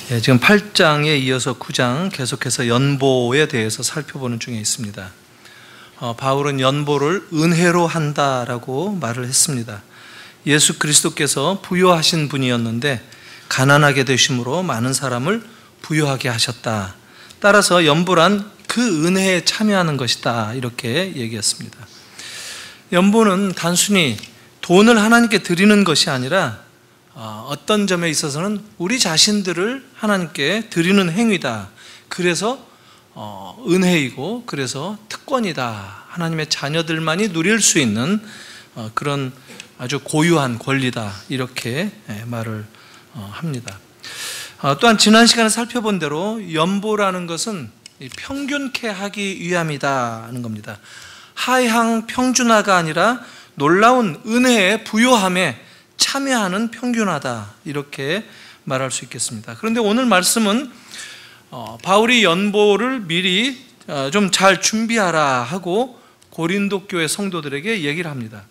지금 8장에 이어서 9장 계속해서 연보에 대해서 살펴보는 중에 있습니다. 바울은 연보를 은혜로 한다라고 말을 했습니다. 예수 그리스도께서 부요하신 분이었는데 가난하게 되심으로 많은 사람을 부요하게 하셨다. 따라서 연보란 그 은혜에 참여하는 것이다, 이렇게 얘기했습니다. 연보는 단순히 돈을 하나님께 드리는 것이 아니라 어떤 점에 있어서는 우리 자신들을 하나님께 드리는 행위다. 그래서 은혜이고, 그래서 특권이다. 하나님의 자녀들만이 누릴 수 있는 그런 아주 고유한 권리다, 이렇게 말을 합니다. 또한 지난 시간에 살펴본 대로 연보라는 것은 평균케 하기 위함이다 하는 겁니다. 하향 평준화가 아니라 놀라운 은혜의 부요함에 참여하는 평균화다, 이렇게 말할 수 있겠습니다. 그런데 오늘 말씀은 바울이 연보를 미리 좀 잘 준비하라 하고 고린도 교회 성도들에게 얘기를 합니다.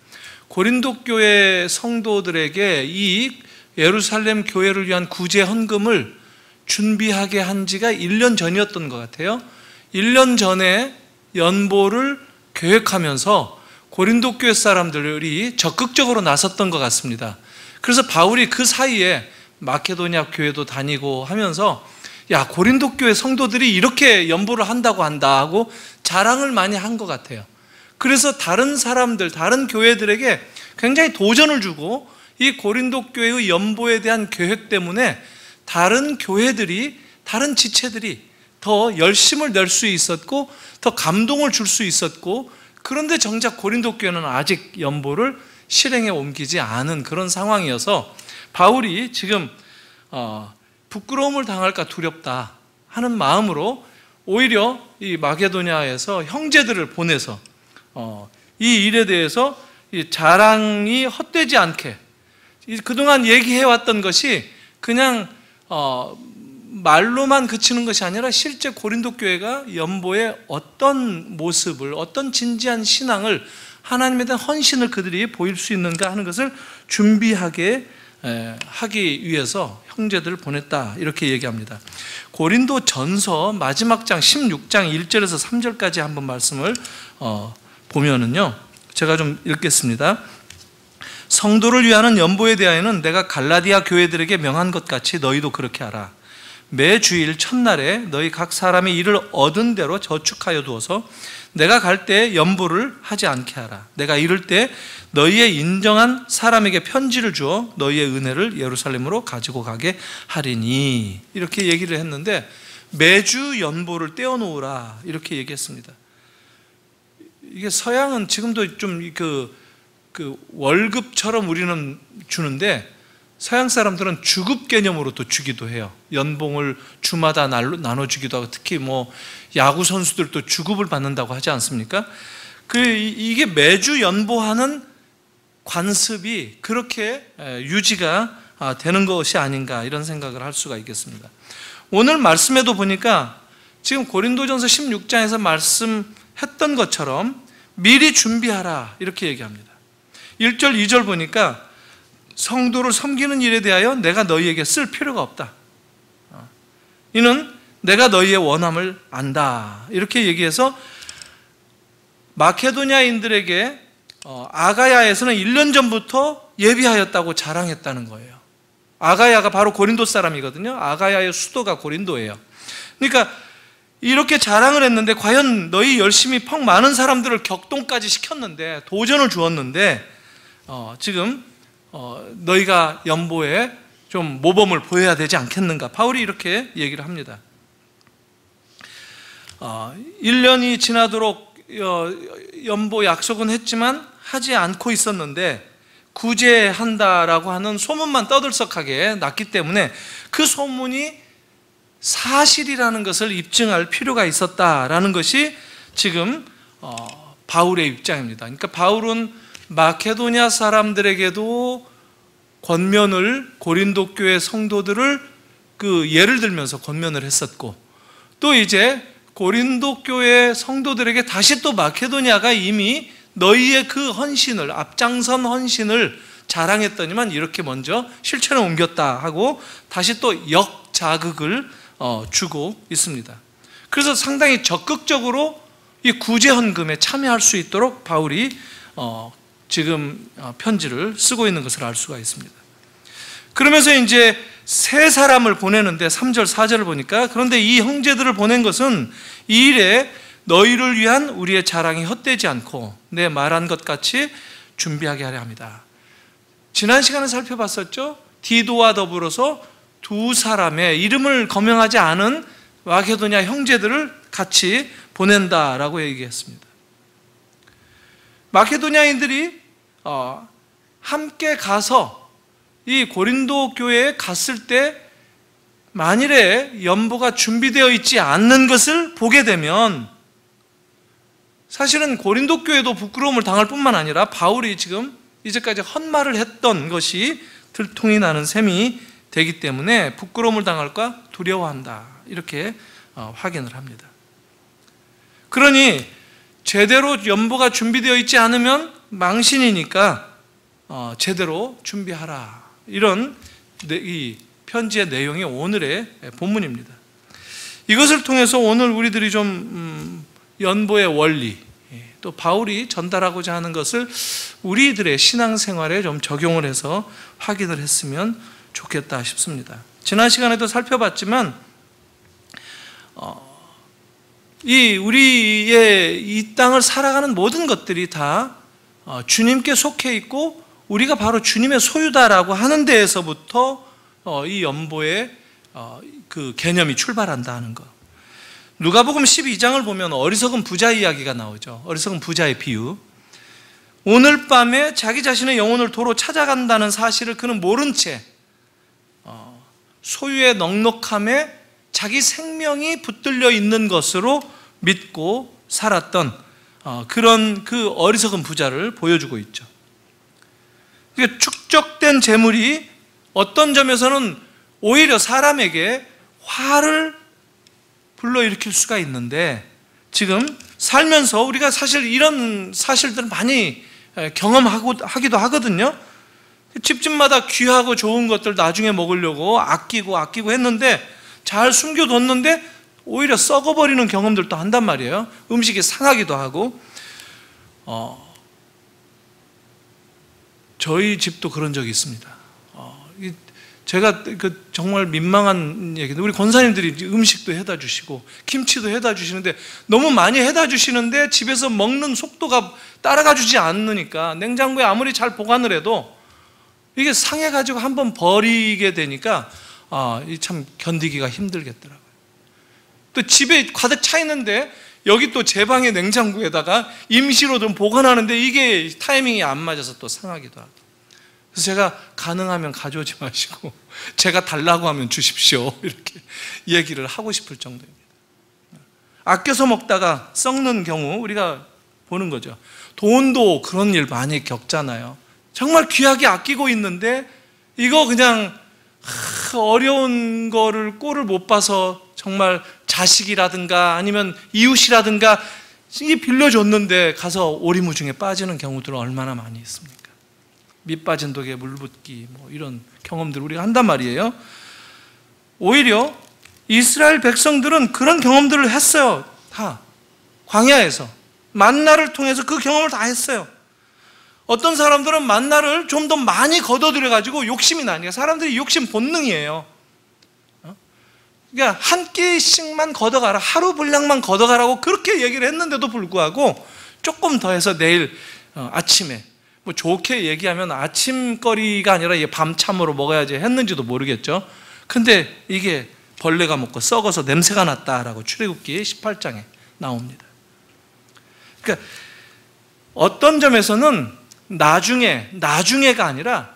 고린도 교회 성도들에게 이 예루살렘 교회를 위한 구제 헌금을 준비하게 한 지가 1년 전이었던 것 같아요. 1년 전에 연보를 계획하면서 고린도 교회 사람들이 적극적으로 나섰던 것 같습니다. 그래서 바울이 그 사이에 마케도냐 교회도 다니고 하면서 야, 고린도 교회 성도들이 이렇게 연보를 한다고 한다 하고 자랑을 많이 한 것 같아요. 그래서 다른 사람들, 다른 교회들에게 굉장히 도전을 주고 이 고린도 교회의 연보에 대한 계획 때문에 다른 교회들이, 다른 지체들이 더 열심을 낼 수 있었고 더 감동을 줄 수 있었고, 그런데 정작 고린도 교회는 아직 연보를 실행에 옮기지 않은 그런 상황이어서 바울이 지금 부끄러움을 당할까 두렵다 하는 마음으로 오히려 이 마게도냐에서 형제들을 보내서 이 일에 대해서 이 자랑이 헛되지 않게, 그동안 얘기해왔던 것이 그냥 말로만 그치는 것이 아니라 실제 고린도 교회가 연보의 어떤 모습을, 어떤 진지한 신앙을, 하나님에 대한 헌신을 그들이 보일 수 있는가 하는 것을 준비하게 하기 위해서 형제들을 보냈다, 이렇게 얘기합니다. 고린도 전서 마지막 장 16장 1절에서 3절까지 한번 말씀을 보면은요, 제가 좀 읽겠습니다. 성도를 위하는 연보에 대하여는 내가 갈라디아 교회들에게 명한 것 같이 너희도 그렇게 하라. 매 주일 첫날에 너희 각 사람이 이를 얻은 대로 저축하여 두어서 내가 갈 때 연보를 하지 않게 하라. 내가 이를 때 너희의 인정한 사람에게 편지를 주어 너희의 은혜를 예루살렘으로 가지고 가게 하리니, 이렇게 얘기를 했는데 매주 연보를 떼어놓으라, 이렇게 얘기했습니다. 이게 서양은 지금도 좀 그 월급처럼 우리는 주는데 서양 사람들은 주급 개념으로 또 주기도 해요. 연봉을 주마다 나눠주기도 하고, 특히 뭐 야구 선수들도 주급을 받는다고 하지 않습니까? 이게 매주 연보하는 관습이 그렇게 유지가 되는 것이 아닌가, 이런 생각을 할 수가 있겠습니다. 오늘 말씀에도 보니까 지금 고린도전서 16장에서 말씀했던 것처럼 미리 준비하라, 이렇게 얘기합니다. 1절 2절 보니까 성도를 섬기는 일에 대하여 내가 너희에게 쓸 필요가 없다. 이는 내가 너희의 원함을 안다, 이렇게 얘기해서 마케도냐인들에게 아가야에서는 1년 전부터 예비하였다고 자랑했다는 거예요. 아가야가 바로 고린도 사람이거든요. 아가야의 수도가 고린도예요. 그러니까 이렇게 자랑을 했는데 과연 너희 열심히 펑 많은 사람들을 격동까지 시켰는데, 도전을 주었는데 지금 너희가 연보에 좀 모범을 보여야 되지 않겠는가, 바울이 이렇게 얘기를 합니다. 1년이 지나도록 연보 약속은 했지만 하지 않고 있었는데 구제한다라고 하는 소문만 떠들썩하게 났기 때문에 그 소문이 사실이라는 것을 입증할 필요가 있었다라는 것이 지금 바울의 입장입니다. 그러니까 바울은 마케도냐 사람들에게도 권면을, 고린도 교회 성도들을 예를 들면서 권면을 했었고, 또 이제 고린도 교회 성도들에게 다시 또 마케도냐가 이미 너희의 그 헌신을, 앞장선 헌신을 자랑했더니만 이렇게 먼저 실천에 옮겼다 하고 다시 또 역자극을 주고 있습니다. 그래서 상당히 적극적으로 이 구제헌금에 참여할 수 있도록 바울이 지금 편지를 쓰고 있는 것을 알 수가 있습니다. 그러면서 이제 세 사람을 보내는데 3절 4절을 보니까 그런데 이 형제들을 보낸 것은 이 일에 너희를 위한 우리의 자랑이 헛되지 않고 내 말한 것 같이 준비하게 하려 합니다. 지난 시간에 살펴봤었죠. 디도와 더불어서 두 사람의 이름을 거명하지 않은 마게도냐 형제들을 같이 보낸다라고 얘기했습니다. 마게도냐인들이 함께 가서 이 고린도 교회에 갔을 때 만일에 연보가 준비되어 있지 않는 것을 보게 되면 사실은 고린도 교회도 부끄러움을 당할 뿐만 아니라 바울이 지금 이제까지 헛말을 했던 것이 들통이 나는 셈이 되기 때문에 부끄러움을 당할까 두려워한다, 이렇게 확인을 합니다. 그러니 제대로 연보가 준비되어 있지 않으면 망신이니까 제대로 준비하라, 이런 이 편지의 내용이 오늘의 본문입니다. 이것을 통해서 오늘 우리들이 좀 연보의 원리, 또 바울이 전달하고자 하는 것을 우리들의 신앙생활에 좀 적용을 해서 확인을 했으면 좋겠다 싶습니다. 지난 시간에도 살펴봤지만 우리의 이 땅을 살아가는 모든 것들이 다 주님께 속해 있고 우리가 바로 주님의 소유다라고 하는 데에서부터 이 연보의 그 개념이 출발한다 하는 것. 누가복음 12장을 보면 어리석은 부자 이야기가 나오죠. 어리석은 부자의 비유. 오늘 밤에 자기 자신의 영혼을 도로 찾아간다는 사실을 그는 모른 채 소유의 넉넉함에 자기 생명이 붙들려 있는 것으로 믿고 살았던 그런 그 어리석은 부자를 보여주고 있죠. 축적된 재물이 어떤 점에서는 오히려 사람에게 화를 불러일으킬 수가 있는데, 지금 살면서 우리가 사실 이런 사실들을 많이 경험하기도 하거든요. 집집마다 귀하고 좋은 것들 나중에 먹으려고 아끼고 했는데 잘 숨겨뒀는데 오히려 썩어버리는 경험들도 한단 말이에요. 음식이 상하기도 하고. 저희 집도 그런 적이 있습니다. 제가 정말 민망한 얘기인데, 우리 권사님들이 음식도 해다 주시고 김치도 해다 주시는데 너무 많이 해다 주시는데 집에서 먹는 속도가 따라가 주지 않으니까 냉장고에 아무리 잘 보관을 해도 이게 상해가지고 한번 버리게 되니까 참 견디기가 힘들겠더라고요. 또 집에 가득 차 있는데 여기 또 제 방의 냉장고에다가 임시로 좀 보관하는데 이게 타이밍이 안 맞아서 또 상하기도 하고. 그래서 제가 가능하면 가져오지 마시고 제가 달라고 하면 주십시오, 이렇게 얘기를 하고 싶을 정도입니다. 아껴서 먹다가 썩는 경우 우리가 보는 거죠. 돈도 그런 일 많이 겪잖아요. 정말 귀하게 아끼고 있는데 이거 그냥 어려운 거를 꼴을 못 봐서 정말 자식이라든가 아니면 이웃이라든가 이게 빌려줬는데 가서 오리무중에 빠지는 경우들은 얼마나 많이 있습니까? 밑 빠진 독에 물 붓기, 이런 경험들 우리가 한단 말이에요. 오히려 이스라엘 백성들은 그런 경험들을 했어요. 다 광야에서 만나를 통해서 그 경험을 다 했어요. 어떤 사람들은 만나를 좀 더 많이 걷어들여 가지고 욕심이 나니까, 사람들이 욕심 본능이에요. 그러니까 한 끼씩만 걷어가라, 하루 분량만 걷어가라고 그렇게 얘기를 했는데도 불구하고 조금 더 해서 내일 아침에, 좋게 얘기하면 아침거리가 아니라 밤참으로 먹어야지 했는지도 모르겠죠. 근데 이게 벌레가 먹고 썩어서 냄새가 났다라고 출애굽기 18장에 나옵니다. 그러니까 어떤 점에서는 나중에가 아니라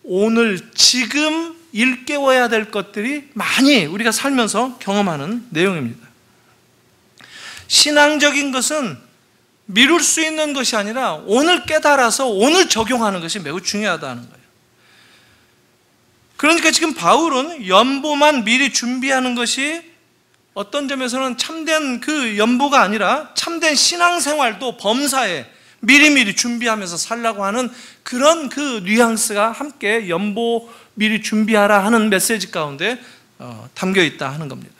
오늘 지금 일깨워야 될 것들이 많이 우리가 살면서 경험하는 내용입니다. 신앙적인 것은 미룰 수 있는 것이 아니라 오늘 깨달아서 오늘 적용하는 것이 매우 중요하다는 거예요. 그러니까 지금 바울은 연보만 미리 준비하는 것이 어떤 점에서는 참된 그 연보가 아니라 참된 신앙생활도 범사에 미리미리 준비하면서 살라고 하는 그런 그 뉘앙스가 함께 연보 미리 준비하라 하는 메시지 가운데 담겨 있다 하는 겁니다.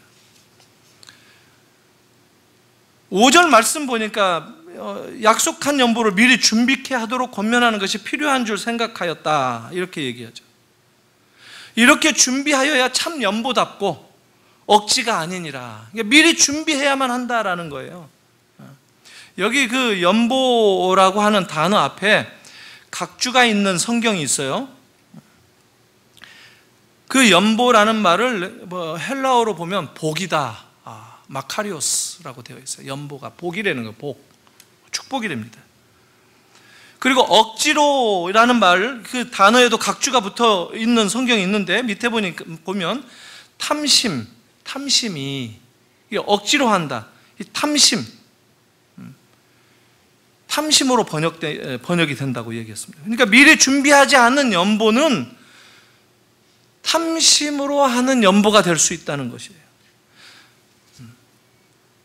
5절 말씀 보니까 약속한 연보를 미리 준비케 하도록 권면하는 것이 필요한 줄 생각하였다, 이렇게 얘기하죠. 이렇게 준비하여야 참 연보답고 억지가 아니니라. 미리 준비해야만 한다라는 거예요. 여기 그 연보라고 하는 단어 앞에 각주가 있는 성경이 있어요. 그 연보라는 말을 헬라어로 보면 복이다, 마카리오스라고 되어 있어요. 연보가 복이라는 거예요. 복, 축복이랍니다. 그리고 억지로라는 말, 그 단어에도 각주가 붙어 있는 성경이 있는데 밑에 보면 탐심이 억지로 한다. 이 탐심으로 번역이 된다고 얘기했습니다. 그러니까 미리 준비하지 않는 연보는 탐심으로 하는 연보가 될 수 있다는 것이에요.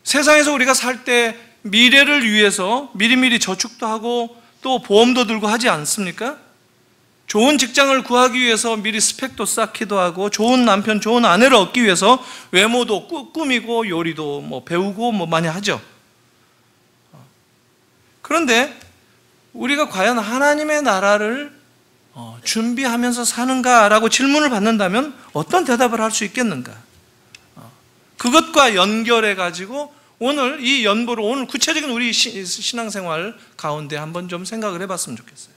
세상에서 우리가 살 때 미래를 위해서 미리미리 저축도 하고 또 보험도 들고 하지 않습니까? 좋은 직장을 구하기 위해서 미리 스펙도 쌓기도 하고, 좋은 남편, 좋은 아내를 얻기 위해서 외모도 꾸미고 요리도 배우고 많이 하죠. 그런데 우리가 과연 하나님의 나라를 준비하면서 사는가라고 질문을 받는다면 어떤 대답을 할 수 있겠는가? 그것과 연결해 가지고 오늘 이 연보를 오늘 구체적인 우리 신앙생활 가운데 한번 좀 생각을 해봤으면 좋겠어요.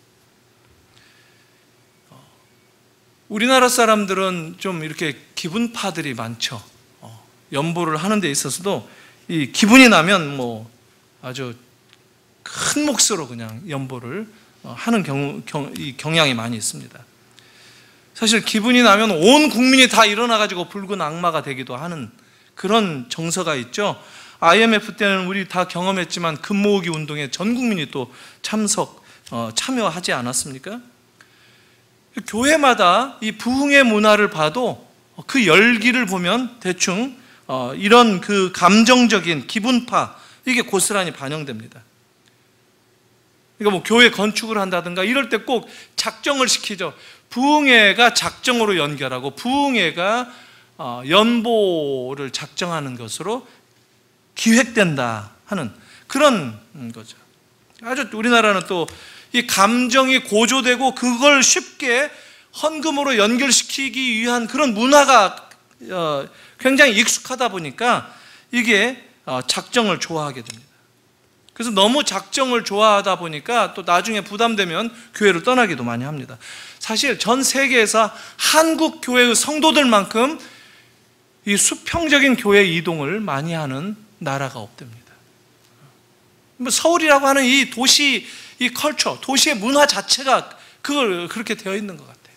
우리나라 사람들은 좀 이렇게 기분파들이 많죠. 연보를 하는 데 있어서도 이 기분이 나면 아주 큰 몫으로 그냥 연보를 하는 경향이 많이 있습니다. 사실 기분이 나면 온 국민이 다 일어나가지고 붉은 악마가 되기도 하는 그런 정서가 있죠. IMF 때는 우리 다 경험했지만 금 모으기 운동에 전 국민이 또 참여하지 않았습니까? 교회마다 이 부흥의 문화를 봐도 그 열기를 보면 대충 이런 그 감정적인 기분파, 이게 고스란히 반영됩니다. 그러니까 교회 건축을 한다든가 이럴 때 꼭 작정을 시키죠. 부흥회가 작정으로 연결하고 부흥회가 연보를 작정하는 것으로 기획된다 하는 그런 거죠. 아주 우리나라는 또 이 감정이 고조되고 그걸 쉽게 헌금으로 연결시키기 위한 그런 문화가 굉장히 익숙하다 보니까 이게 작정을 좋아하게 됩니다. 그래서 너무 작정을 좋아하다 보니까 또 나중에 부담되면 교회를 떠나기도 많이 합니다. 사실 전 세계에서 한국 교회의 성도들만큼 이 수평적인 교회 이동을 많이 하는 나라가 없답니다. 서울이라고 하는 이 도시, 이 컬처, 도시의 문화 자체가 그걸 그렇게 되어 있는 것 같아요.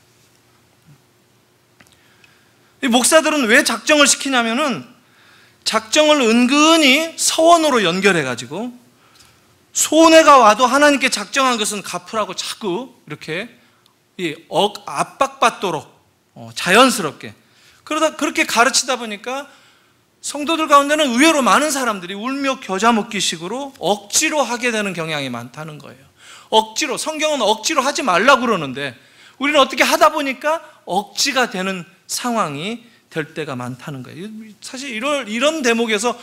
이 목사들은 왜 작정을 시키냐면은 작정을 은근히 서원으로 연결해가지고 손해가 와도 하나님께 작정한 것은 갚으라고 자꾸 이렇게 압박받도록 자연스럽게 그러다 그렇게 가르치다 보니까 성도들 가운데는 의외로 많은 사람들이 울며 겨자 먹기식으로 억지로 하게 되는 경향이 많다는 거예요. 억지로, 성경은 억지로 하지 말라고 그러는데 우리는 어떻게 하다 보니까 억지가 되는 상황이 될 때가 많다는 거예요. 사실 이런 대목에서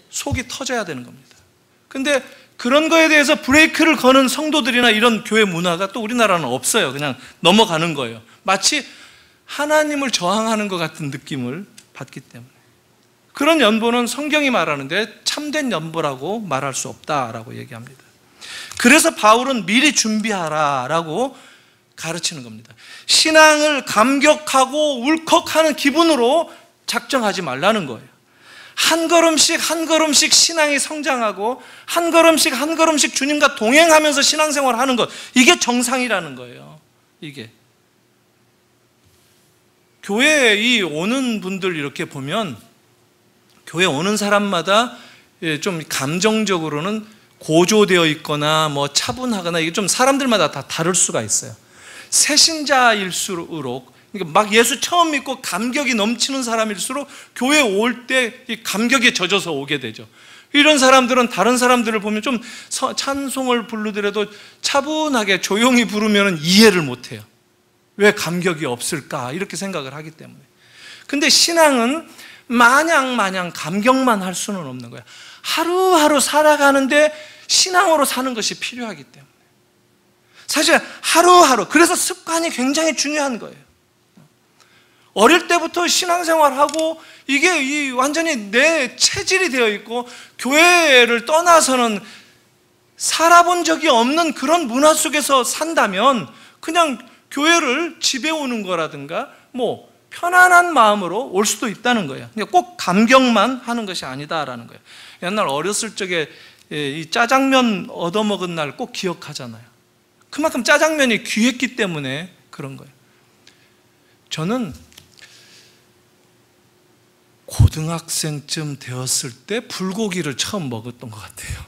속이 터져야 되는 겁니다. 근데 그런 거에 대해서 브레이크를 거는 성도들이나 이런 교회 문화가 또 우리나라는 없어요. 그냥 넘어가는 거예요. 마치 하나님을 저항하는 것 같은 느낌을 받기 때문에. 그런 연보는 성경이 말하는데 참된 연보라고 말할 수 없다라고 얘기합니다. 그래서 바울은 미리 준비하라라고 가르치는 겁니다. 신앙을 감격하고 울컥하는 기분으로 작정하지 말라는 거예요. 한 걸음씩 한 걸음씩 신앙이 성장하고 한 걸음씩 주님과 동행하면서 신앙생활을 하는 것, 이게 정상이라는 거예요. 이게 교회에 오는 분들 이렇게 보면 교회 오는 사람마다 좀 감정적으로는 고조되어 있거나 차분하거나 이게 좀 사람들마다 다 다를 수가 있어요. 새신자일수록, 그러니까 막 예수 처음 믿고 감격이 넘치는 사람일수록 교회 올 때 이 감격에 젖어서 오게 되죠. 이런 사람들은 다른 사람들을 보면 좀 찬송을 부르더라도 차분하게 조용히 부르면 이해를 못해요. 왜 감격이 없을까 이렇게 생각을 하기 때문에. 근데 신앙은 마냥 감격만 할 수는 없는 거야. 하루하루 살아가는데 신앙으로 사는 것이 필요하기 때문에. 사실 하루하루, 그래서 습관이 굉장히 중요한 거예요. 어릴 때부터 신앙생활하고 이게 완전히 내 체질이 되어 있고, 교회를 떠나서는 살아본 적이 없는 그런 문화 속에서 산다면 그냥 교회를 집에 오는 거라든가 뭐 편안한 마음으로 올 수도 있다는 거예요. 꼭 감격만 하는 것이 아니다라는 거예요. 옛날 어렸을 적에 이 짜장면 얻어먹은 날 꼭 기억하잖아요. 그만큼 짜장면이 귀했기 때문에 그런 거예요. 저는 고등학생쯤 되었을 때 불고기를 처음 먹었던 것 같아요.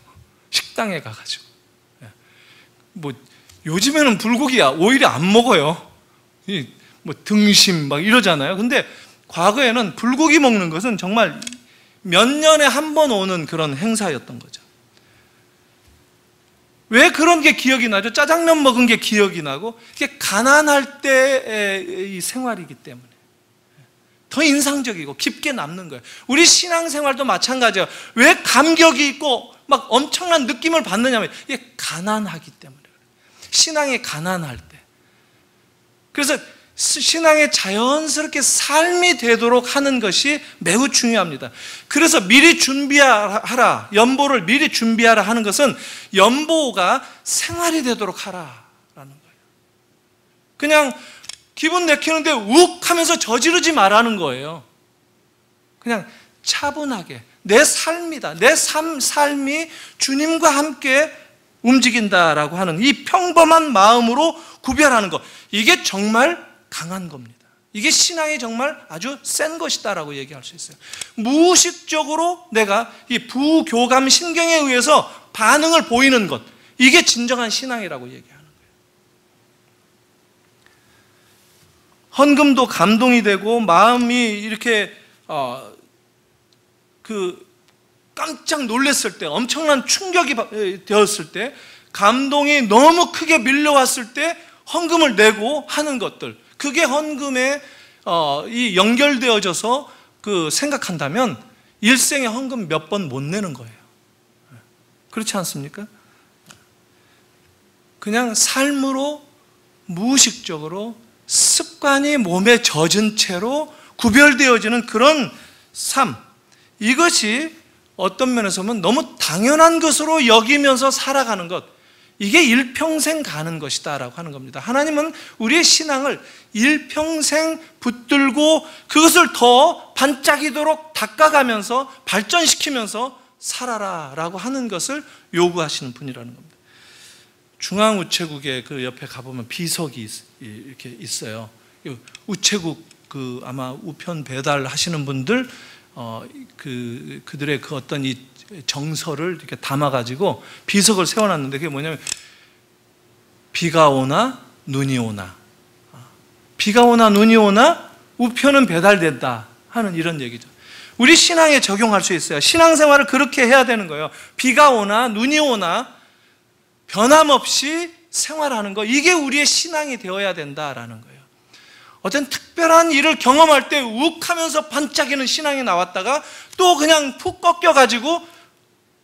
식당에 가가지고. 뭐 요즘에는 불고기야 오히려 안 먹어요. 뭐 등심 막 이러잖아요. 근데 과거에는 불고기 먹는 것은 정말 몇 년에 한 번 오는 그런 행사였던 거죠. 왜 그런 게 기억이 나죠? 짜장면 먹은 게 기억이 나고, 이게 가난할 때의 이 생활이기 때문에 더 인상적이고 깊게 남는 거예요. 우리 신앙생활도 마찬가지예요. 왜 감격이 있고 막 엄청난 느낌을 받느냐면 이게 가난하기 때문에 그래요. 신앙이 가난할 때. 그래서 신앙에 자연스럽게 삶이 되도록 하는 것이 매우 중요합니다. 그래서 미리 준비하라, 연보를 미리 준비하라 하는 것은 연보가 생활이 되도록 하라라는 거예요. 그냥 기분 내키는데 욱 하면서 저지르지 말라는 거예요. 그냥 차분하게 내 삶이다, 내 삶이 주님과 함께 움직인다라고 하는 이 평범한 마음으로 구별하는 것, 이게 정말 강한 겁니다. 이게 신앙이 정말 아주 센 것이다라고 얘기할 수 있어요. 무의식적으로 내가 이 부교감 신경에 의해서 반응을 보이는 것, 이게 진정한 신앙이라고 얘기하는 거예요. 헌금도 감동이 되고 마음이 이렇게 깜짝 놀랐을 때, 엄청난 충격이 되었을 때, 감동이 너무 크게 밀려왔을 때 헌금을 내고 하는 것들, 그게 헌금에 연결되어져서 생각한다면 일생에 헌금 몇 번 못 내는 거예요. 그렇지 않습니까? 그냥 삶으로 무의식적으로 습관이 몸에 젖은 채로 구별되어지는 그런 삶, 이것이 어떤 면에서 보면 너무 당연한 것으로 여기면서 살아가는 것, 이게 일평생 가는 것이다 라고 하는 겁니다. 하나님은 우리의 신앙을 일평생 붙들고 그것을 더 반짝이도록 닦아가면서 발전시키면서 살아라 라고 하는 것을 요구하시는 분이라는 겁니다. 중앙우체국에 그 옆에 가보면 비석이 이렇게 있어요. 우체국 아마 우편 배달하시는 분들 그들의 어떤 이 정서를 이렇게 담아가지고 비석을 세워놨는데, 그게 뭐냐면 비가 오나 눈이 오나, 비가 오나 눈이 오나 우편은 배달된다 하는 이런 얘기죠. 우리 신앙에 적용할 수 있어요. 신앙생활을 그렇게 해야 되는 거예요. 비가 오나 눈이 오나 변함없이 생활하는 거, 이게 우리의 신앙이 되어야 된다라는 거예요. 어떤 특별한 일을 경험할 때 욱하면서 반짝이는 신앙이 나왔다가 또 그냥 푹 꺾여가지고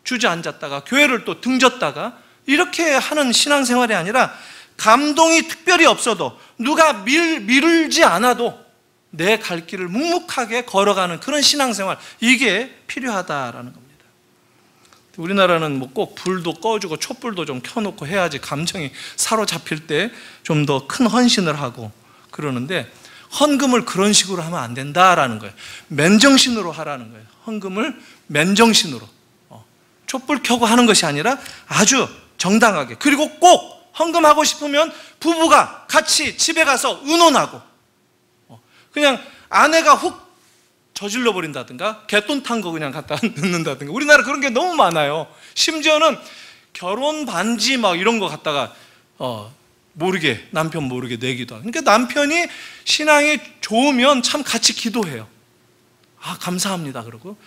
주저앉았다가 교회를 또 등졌다가 이렇게 하는 신앙생활이 아니라, 감동이 특별히 없어도 누가 미루지 않아도 내 갈 길을 묵묵하게 걸어가는 그런 신앙생활, 이게 필요하다라는 겁니다. 우리나라는 뭐 꼭 불도 꺼주고 촛불도 좀 켜놓고 해야지 감정이 사로잡힐 때 좀 더 큰 헌신을 하고 그러는데, 헌금을 그런 식으로 하면 안 된다라는 거예요. 맨정신으로 하라는 거예요. 헌금을 맨정신으로, 촛불 켜고 하는 것이 아니라 아주 정당하게. 그리고 꼭 헌금하고 싶으면 부부가 같이 집에 가서 의논하고, 그냥 아내가 훅 저질러 버린다든가 갯돈 탄 거 그냥 갖다 넣는다든가. 우리나라 그런 게 너무 많아요. 심지어는 결혼 반지 막 이런 거 갖다가 모르게, 남편 모르게 내기도 하고. 그러니까 남편이 신앙이 좋으면 참 같이 기도해요. 감사합니다 그러고.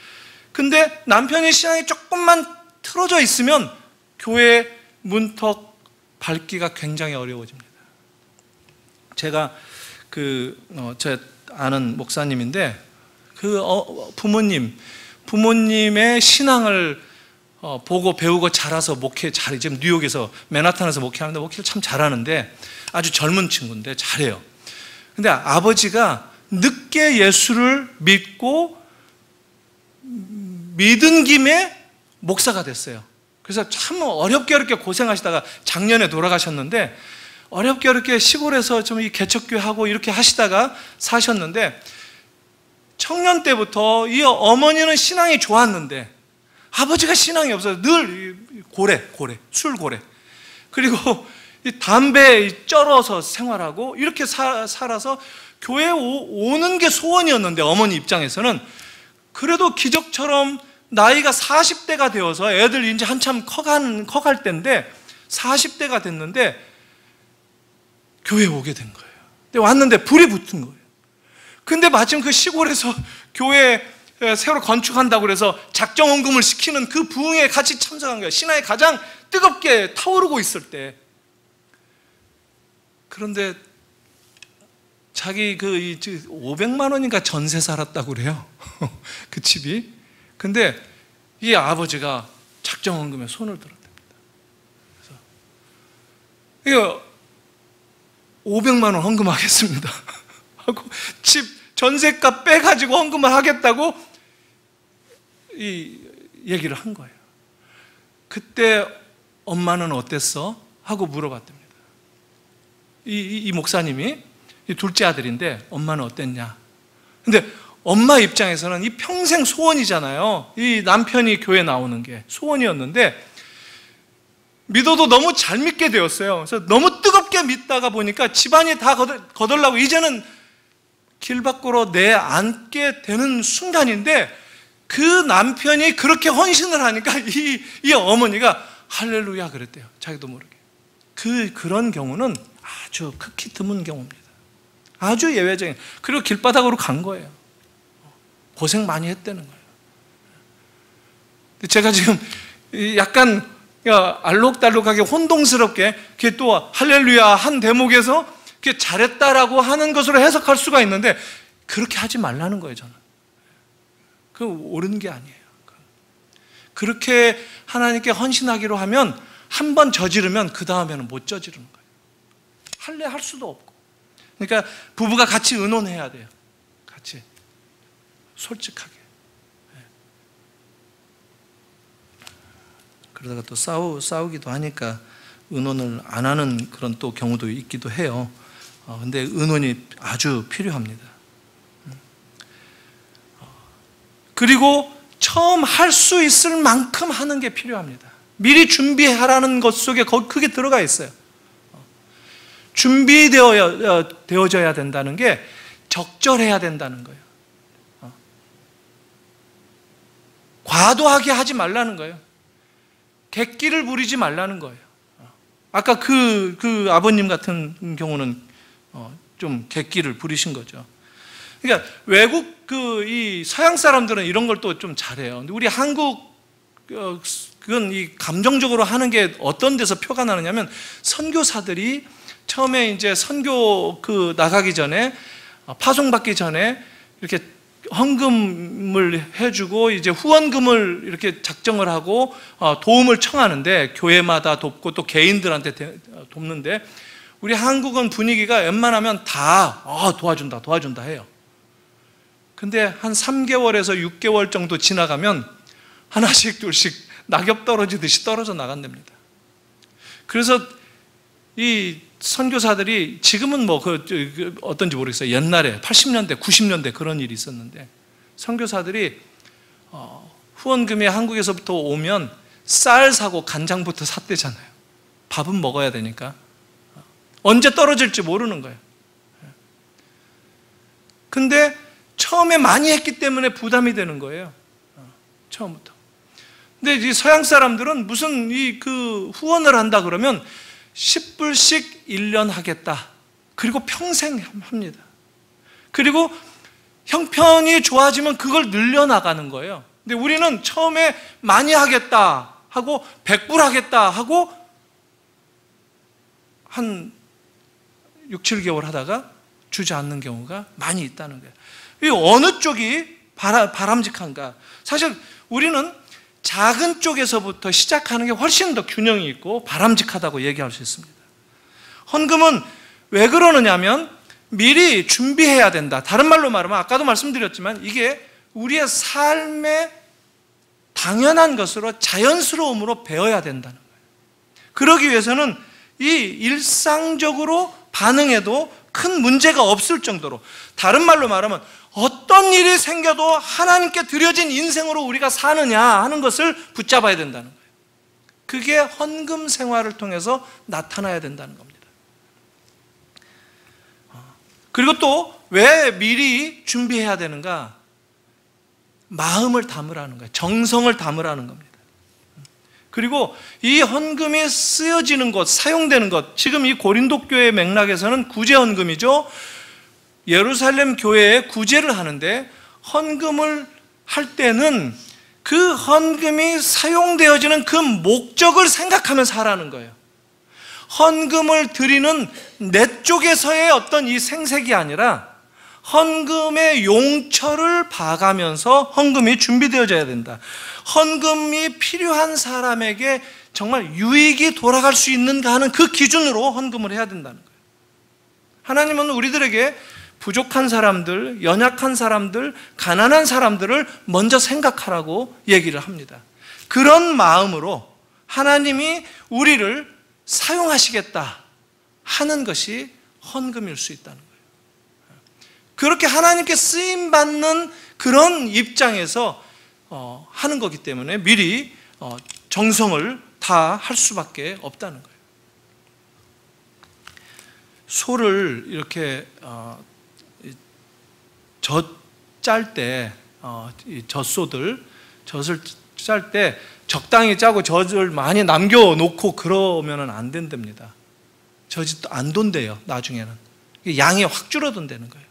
근데 남편의 신앙이 조금만 틀어져 있으면 교회 문턱 밟기가 굉장히 어려워집니다. 제가 제 아는 목사님인데 부모님의 신앙을 보고 배우고 자라서 목회 잘해. 지금 뉴욕에서 맨하탄에서 목회하는데 목회를 참 잘하는데 아주 젊은 친구인데 잘해요. 근데 아버지가 늦게 예수를 믿고 믿은 김에 목사가 됐어요. 그래서 참 어렵게 고생하시다가 작년에 돌아가셨는데, 어렵게 시골에서 좀 이 개척교회 하고 이렇게 하시다가 사셨는데, 청년 때부터 이 어머니는 신앙이 좋았는데 아버지가 신앙이 없어서 늘 술 고래, 그리고 담배 쩔어서 생활하고 이렇게 살아서 교회에 오는 게 소원이었는데, 어머니 입장에서는 그래도 기적처럼 나이가 40대가 되어서 애들 이제 한참 커갈 때인데 40대가 됐는데 교회에 오게 된 거예요. 근데 왔는데 불이 붙은 거예요. 근데 마침 그 시골에서 교회 새로 건축한다고 그래서 작정헌금을 시키는 그 부흥에 같이 참석한 거예요. 신앙이 가장 뜨겁게 타오르고 있을 때. 그런데 자기 500만 원인가 전세 살았다고 그래요. 그 집이. 근데 이 아버지가 작정헌금에 손을 들었답니다. 그래서 500만 원 헌금하겠습니다 하고 집 전세값 빼가지고 헌금을 하겠다고 이 얘기를 한 거예요. 그때 엄마는 어땠어? 하고 물어봤답니다. 이 목사님이 둘째 아들인데 엄마는 어땠냐? 근데 엄마 입장에서는 이 평생 소원이잖아요. 이 남편이 교회 나오는 게 소원이었는데 믿어도 너무 잘 믿게 되었어요. 그래서 너무 뜨겁게 믿다가 보니까 집안이 다 거덜나고 이제는 길 밖으로 내앉게 되는 순간인데, 그 남편이 그렇게 헌신을 하니까 이 어머니가 할렐루야 그랬대요. 자기도 모르게. 그런 경우는 아주 극히 드문 경우입니다. 아주 예외적인. 그리고 길바닥으로 간 거예요. 고생 많이 했다는 거예요. 제가 지금 약간 알록달록하게 혼동스럽게 또 할렐루야 한 대목에서 잘했다라고 하는 것으로 해석할 수가 있는데, 그렇게 하지 말라는 거예요. 저는 그건 옳은 게 아니에요. 그렇게 하나님께 헌신하기로 하면 한 번 저지르면 그 다음에는 못 저지르는 거예요. 할래 할 수도 없고. 그러니까 부부가 같이 의논해야 돼요. 같이 솔직하게. 그러다가 또 싸우기도 하니까 의논을 안 하는 그런 또 경우도 있기도 해요. 근데 의논이 아주 필요합니다. 그리고 처음 할 수 있을 만큼 하는 게 필요합니다. 미리 준비하라는 것 속에 그게 들어가 있어요. 준비되어져야 된다는 게 적절해야 된다는 거예요. 과도하게 하지 말라는 거예요. 객기를 부리지 말라는 거예요. 아까 그 아버님 같은 경우는 좀 객기를 부리신 거죠. 그러니까 외국 이 서양 사람들은 이런 걸 또 좀 잘해요. 근데 우리 한국 그건 이 감정적으로 하는 게 어떤 데서 표가 나느냐면, 선교사들이 처음에 이제 선교 나가기 전에 파송받기 전에 이렇게 헌금을 해주고 이제 후원금을 이렇게 작정을 하고 도움을 청하는데, 교회마다 돕고 또 개인들한테 돕는데, 우리 한국은 분위기가 웬만하면 다 도와준다 해요. 근데 한 3개월에서 6개월 정도 지나가면 하나씩 둘씩 낙엽 떨어지듯이 떨어져 나간답니다. 그래서 이 선교사들이 지금은 어떤지 모르겠어요. 옛날에 80년대, 90년대 그런 일이 있었는데, 선교사들이 후원금이 한국에서부터 오면 쌀 사고 간장부터 샀대잖아요. 밥은 먹어야 되니까. 언제 떨어질지 모르는 거예요. 근데 처음에 많이 했기 때문에 부담이 되는 거예요. 처음부터. 근데 이 서양 사람들은 무슨 후원을 한다 그러면 10불씩 1년 하겠다. 그리고 평생 합니다. 그리고 형편이 좋아지면 그걸 늘려나가는 거예요. 근데 우리는 처음에 많이 하겠다 하고 100불 하겠다 하고 한 6, 7개월 하다가 주지 않는 경우가 많이 있다는 거예요. 이 어느 쪽이 바람직한가? 사실 우리는 작은 쪽에서부터 시작하는 게 훨씬 더 균형이 있고 바람직하다고 얘기할 수 있습니다. 헌금은 왜 그러느냐면 미리 준비해야 된다. 다른 말로 말하면 아까도 말씀드렸지만 이게 우리의 삶의 당연한 것으로 자연스러움으로 배워야 된다는 거예요. 그러기 위해서는 이 일상적으로 반응해도 큰 문제가 없을 정도로, 다른 말로 말하면 어떤 일이 생겨도 하나님께 드려진 인생으로 우리가 사느냐 하는 것을 붙잡아야 된다는 거예요. 그게 헌금 생활을 통해서 나타나야 된다는 겁니다. 그리고 또 왜 미리 준비해야 되는가? 마음을 담으라는 거예요. 정성을 담으라는 겁니다. 그리고 이 헌금이 쓰여지는 것, 사용되는 것, 지금 이 고린도 교회 맥락에서는 구제 헌금이죠. 예루살렘 교회에 구제를 하는데 헌금을 할 때는 그 헌금이 사용되어지는 그 목적을 생각하면서 하라는 거예요. 헌금을 드리는 내 쪽에서의 어떤 이 생색이 아니라 헌금의 용처를 봐가면서 헌금이 준비되어져야 된다. 헌금이 필요한 사람에게 정말 유익이 돌아갈 수 있는가 하는 그 기준으로 헌금을 해야 된다는 거예요. 하나님은 우리들에게 부족한 사람들, 연약한 사람들, 가난한 사람들을 먼저 생각하라고 얘기를 합니다. 그런 마음으로 하나님이 우리를 사용하시겠다 하는 것이 헌금일 수 있다는 거예요. 그렇게 하나님께 쓰임받는 그런 입장에서 하는 거기 때문에 미리 정성을 다할 수밖에 없다는 거예요. 소를 이렇게 짤 때, 젖소들, 젖을 짤 때 적당히 짜고 젖을 많이 남겨놓고 그러면 안 된답니다. 젖이 또 안 돈대요, 나중에는. 양이 확 줄어든다는 거예요.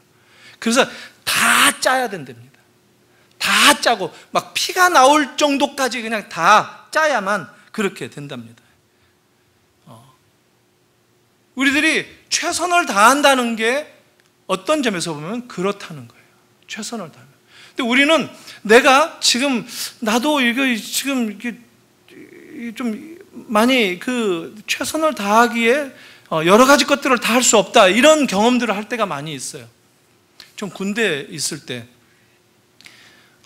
그래서 다 짜야 된답니다. 다 짜고 막 피가 나올 정도까지 그냥 다 짜야만 그렇게 된답니다. 우리들이 최선을 다한다는 게 어떤 점에서 보면 그렇다는 거예요. 최선을 다하면. 근데 우리는 내가 지금 나도 이거 지금 이렇게 좀 많이 그 최선을 다하기에 여러 가지 것들을 다 할 수 없다 이런 경험들을 할 때가 많이 있어요. 좀 군대에 있을 때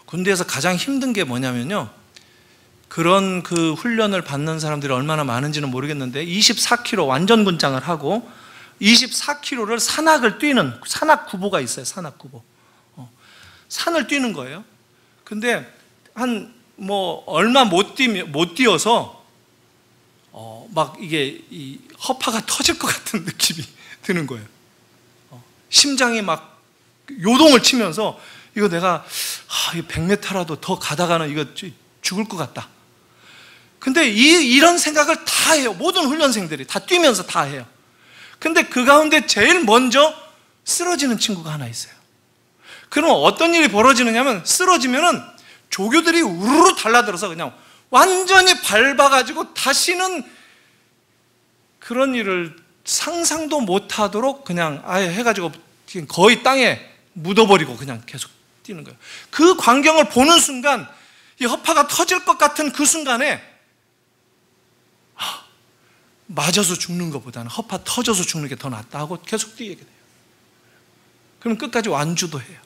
군대에서 가장 힘든 게 뭐냐면요, 그런 그 훈련을 받는 사람들이 얼마나 많은지는 모르겠는데 24km 완전 군장을 하고 24km를 산악을 뛰는 산악구보가 있어요. 산악구보. 산을 뛰는 거예요. 근데 한 뭐 얼마 못 뛰어서 막 이게 이 허파가 터질 것 같은 느낌이 드는 거예요. 심장이 막 요동을 치면서 이거 내가 100m라도 더 가다가는 이거 죽을 것 같다. 근데 이런 생각을 다 해요. 모든 훈련생들이 다 뛰면서 다 해요. 근데 그 가운데 제일 먼저 쓰러지는 친구가 하나 있어요. 그럼 어떤 일이 벌어지느냐면 쓰러지면은 조교들이 우르르 달라들어서 그냥 완전히 밟아가지고 다시는 그런 일을 상상도 못하도록 그냥 아예 해가지고 거의 땅에 묻어버리고 그냥 계속 뛰는 거예요. 그 광경을 보는 순간 이 허파가 터질 것 같은 그 순간에 맞아서 죽는 것보다는 허파 터져서 죽는 게 더 낫다 하고 계속 뛰게 돼요. 그럼 끝까지 완주도 해요.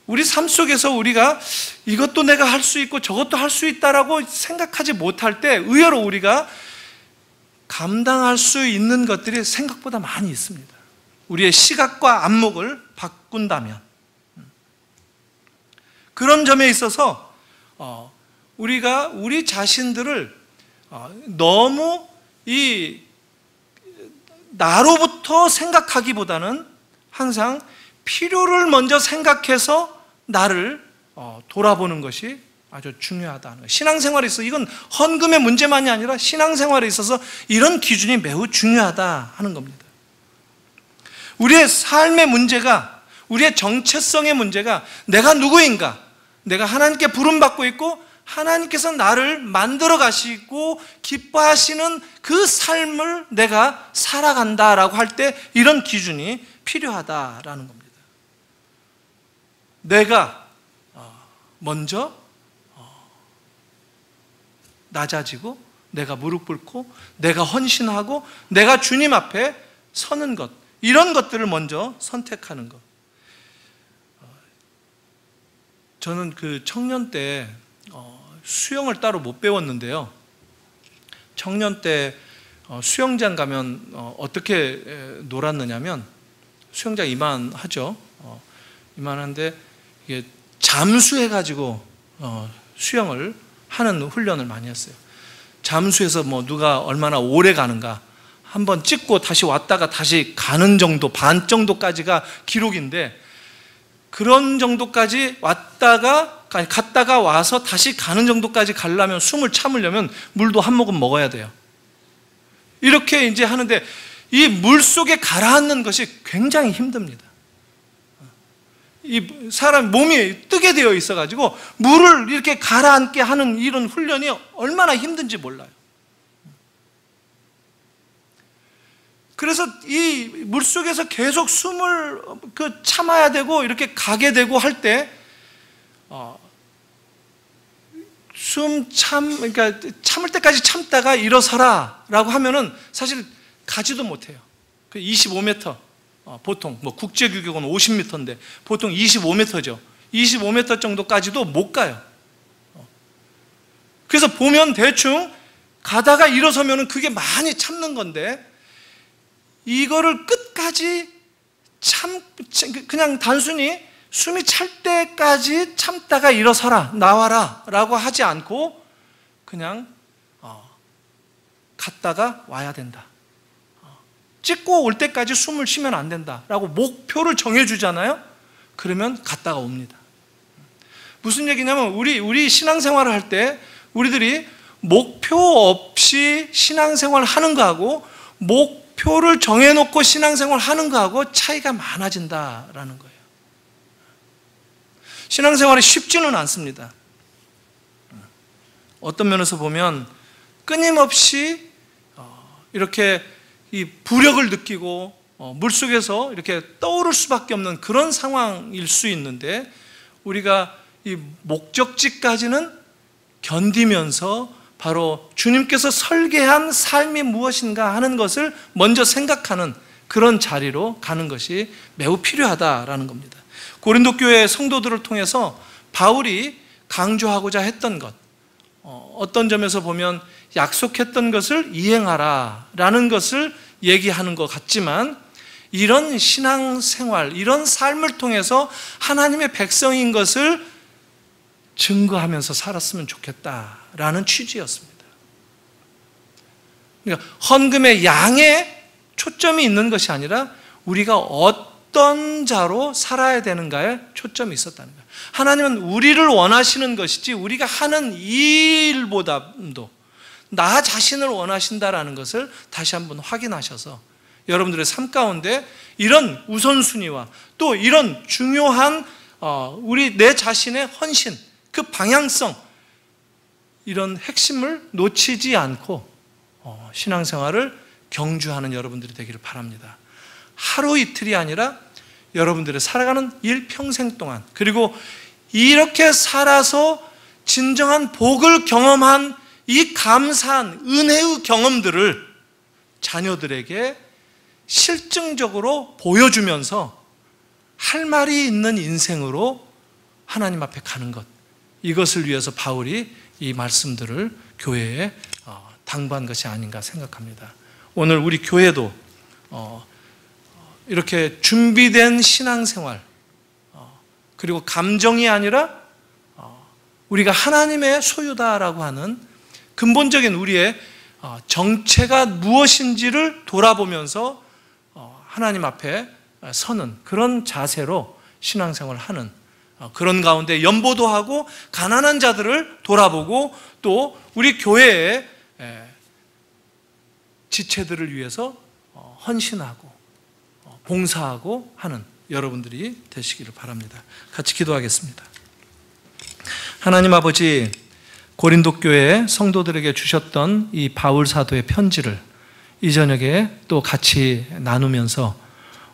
우리 삶 속에서 우리가 이것도 내가 할 수 있고 저것도 할 수 있다라고 생각하지 못할 때 의외로 우리가 감당할 수 있는 것들이 생각보다 많이 있습니다. 우리의 시각과 안목을 바꾼다면. 그런 점에 있어서 우리가 우리 자신들을 너무 이 나로부터 생각하기보다는 항상 필요를 먼저 생각해서 나를 돌아보는 것이 아주 중요하다는 거예요. 신앙생활에 있어서 이건 헌금의 문제만이 아니라 신앙생활에 있어서 이런 기준이 매우 중요하다 하는 겁니다. 우리의 삶의 문제가, 우리의 정체성의 문제가 내가 누구인가, 내가 하나님께 부름받고 있고 하나님께서 나를 만들어 가시고 기뻐하시는 그 삶을 내가 살아간다라고 할 때 이런 기준이 필요하다라는 겁니다. 내가 먼저 낮아지고 내가 무릎 꿇고 내가 헌신하고 내가 주님 앞에 서는 것, 이런 것들을 먼저 선택하는 것. 저는 그 청년 때 수영을 따로 못 배웠는데요. 청년 때 수영장 가면 어떻게 놀았느냐면, 수영장 이만하죠. 이만한데 이게 잠수해가지고 수영을 하는 훈련을 많이 했어요. 잠수해서 뭐 누가 얼마나 오래 가는가 한번 찍고 다시 왔다가 다시 가는 정도, 반 정도까지가 기록인데, 그런 정도까지 갔다가 와서 다시 가는 정도까지 가려면, 숨을 참으려면 물도 한 모금 먹어야 돼요. 이렇게 이제 하는데 이 물 속에 가라앉는 것이 굉장히 힘듭니다. 이 사람 몸이 뜨게 되어 있어가지고 물을 이렇게 가라앉게 하는 이런 훈련이 얼마나 힘든지 몰라요. 그래서 이 물속에서 계속 숨을 참아야 되고 이렇게 가게 되고 할 때 그러니까 참을 때까지 참다가 일어서라 라고 하면은 사실 가지도 못해요. 25m, 보통 뭐 국제규격은 50m인데 보통 25m죠. 25m 정도까지도 못 가요. 그래서 보면 대충 가다가 일어서면은 그게 많이 참는 건데, 이거를 끝까지 그냥 단순히 숨이 찰 때까지 참다가 일어서라, 나와라 라고 하지 않고 그냥 갔다가 와야 된다, 찍고 올 때까지 숨을 쉬면 안 된다 라고 목표를 정해주잖아요. 그러면 갔다가 옵니다. 무슨 얘기냐면, 우리 신앙생활을 할 때 우리들이 목표 없이 신앙생활을 하는 거하고 목표를 정해놓고 신앙생활을 하는 거하고 차이가 많아진다라는 거예요. 신앙생활이 쉽지는 않습니다. 어떤 면에서 보면 끊임없이 이렇게 이 부력을 느끼고 물속에서 이렇게 떠오를 수밖에 없는 그런 상황일 수 있는데, 우리가 이 목적지까지는 견디면서 바로 주님께서 설계한 삶이 무엇인가 하는 것을 먼저 생각하는 그런 자리로 가는 것이 매우 필요하다라는 겁니다. 고린도 교회 성도들을 통해서 바울이 강조하고자 했던 것, 어떤 점에서 보면 약속했던 것을 이행하라라는 것을 얘기하는 것 같지만, 이런 신앙생활, 이런 삶을 통해서 하나님의 백성인 것을 증거하면서 살았으면 좋겠다라는 취지였습니다. 그러니까 헌금의 양에 초점이 있는 것이 아니라 우리가 어떤 자로 살아야 되는가에 초점이 있었다는 거예요. 하나님은 우리를 원하시는 것이지 우리가 하는 일보다도 나 자신을 원하신다라는 것을 다시 한번 확인하셔서 여러분들의 삶 가운데 이런 우선순위와 또 이런 중요한 내 자신의 헌신, 그 방향성, 이런 핵심을 놓치지 않고 신앙생활을 경주하는 여러분들이 되기를 바랍니다. 하루 이틀이 아니라 여러분들의 살아가는 일평생 동안, 그리고 이렇게 살아서 진정한 복을 경험한 이 감사한 은혜의 경험들을 자녀들에게 실증적으로 보여주면서 할 말이 있는 인생으로 하나님 앞에 가는 것, 이것을 위해서 바울이 이 말씀들을 교회에 당부한 것이 아닌가 생각합니다. 오늘 우리 교회도 이렇게 준비된 신앙생활, 그리고 감정이 아니라 우리가 하나님의 소유다라고 하는 근본적인 우리의 정체가 무엇인지를 돌아보면서 하나님 앞에 서는 그런 자세로 신앙생활을 하는, 그런 가운데 연보도 하고 가난한 자들을 돌아보고 또 우리 교회의 지체들을 위해서 헌신하고 봉사하고 하는 여러분들이 되시기를 바랍니다. 같이 기도하겠습니다. 하나님 아버지, 고린도 교회 성도들에게 주셨던 이 바울 사도의 편지를 이 저녁에 또 같이 나누면서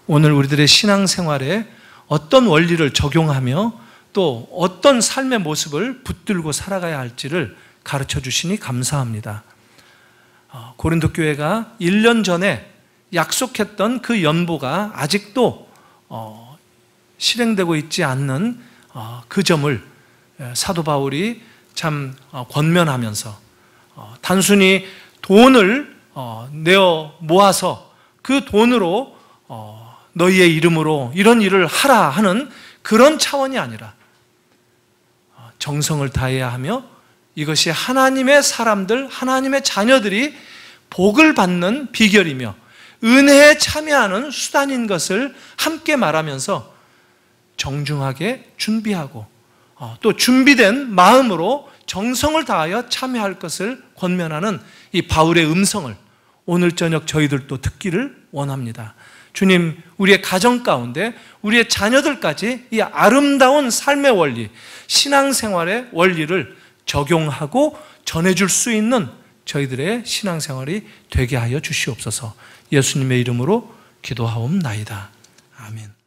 오늘 우리들의 신앙생활에 어떤 원리를 적용하며 또 어떤 삶의 모습을 붙들고 살아가야 할지를 가르쳐 주시니 감사합니다. 고린도 교회가 1년 전에 약속했던 그 연보가 아직도 실행되고 있지 않는 그 점을 사도 바울이 참 권면하면서 단순히 돈을 내어 모아서 그 돈으로 너희의 이름으로 이런 일을 하라 하는 그런 차원이 아니라 정성을 다해야 하며 이것이 하나님의 사람들, 하나님의 자녀들이 복을 받는 비결이며 은혜에 참여하는 수단인 것을 함께 말하면서 정중하게 준비하고 또 준비된 마음으로 정성을 다하여 참여할 것을 권면하는 이 바울의 음성을 오늘 저녁 저희들도 듣기를 원합니다. 주님, 우리의 가정 가운데 우리의 자녀들까지 이 아름다운 삶의 원리, 신앙생활의 원리를 적용하고 전해줄 수 있는 저희들의 신앙생활이 되게 하여 주시옵소서. 예수님의 이름으로 기도하옵나이다. 아멘.